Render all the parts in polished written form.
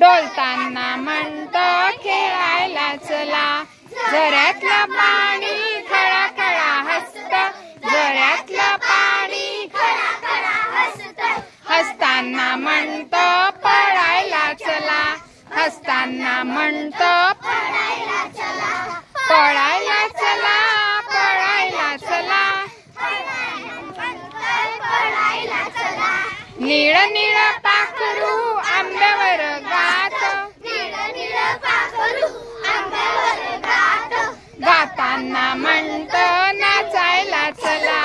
डोलताना म्हणतो खेळायला चला. झऱ्यातलं पाणी खळा खळा हसत, झऱ्यातलं पाणी खळा खळा हसत. हसताना म्हणतो पळायला चला, हसताना म्हणतो पळायला चला. पळायला चला, पळायला चला, पळायला चला. निळ निळ पाखरू आंब्यावर गात, निळ निळ पाखरू आंब्यावर गात. गाताना म्हणतो नाचायला चला,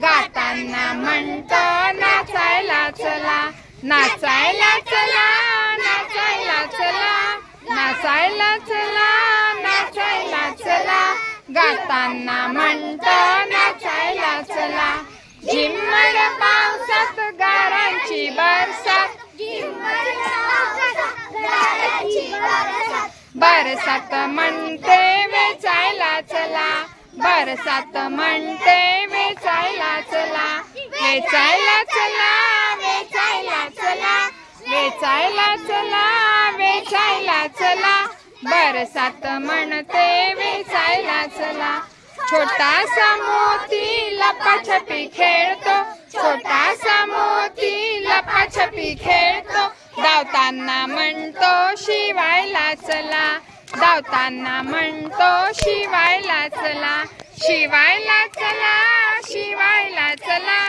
गाताना म्हणतो नाचायला चला. नाचायला चला, नाचायला चला, नाचायला चला, नाचायला चला. गाताना म्हणतो नाचायला चला. झिम्मड पावसात गारांची बरसात, बरसात म्हणते वेचायला चला, बरसात म्हणते वेचायला चला. वेचायला चला, वेचायला चला, वेचायला चला, वेचायला चला. बरसात म्हणते वेचायला चला. छोटासा मोती लपाछपी खेळतो, छोटासा मोती लपाछपी खेळतो. धावताना म्हणतो शिवायला चला, धावताना म्हणतो शिवायला चला. शिवायला चला, शिवायला चला,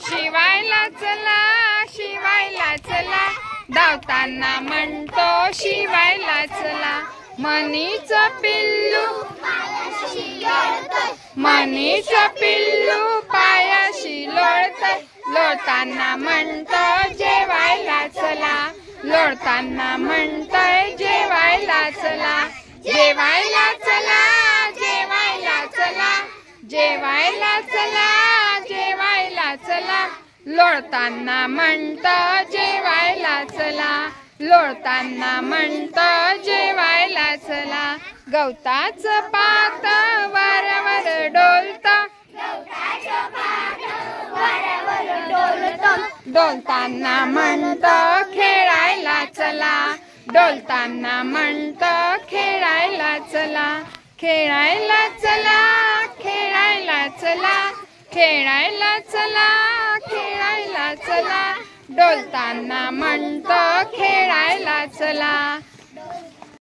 शिवायला चला, शिवायला चला. धावताना म्हणतो शिवायला चला. मनीचं पिल्लू मनीचं पिल्लू पायाशी लोळतंय, लोळताना म्हणतो जेवायला चला, लोळताना म्हणतंय जेवायला चला. जेवायला चला, जेवायला चला, जेवायला चला, जेवायला चला. लोळताना म्हणतो जेवायला चला, लोळताना म्हणतो जेवायला चला. गवताचं पात वाऱ्यावर डोलतं, डोलताना म्हणतो खेळायला चला, डोलताना म्हणतो खेळायला चला. खेळायला चला, खेळायला चला, खेळायला चला, खेळायला चला. डोलताना म्हणतो खेळायला चला.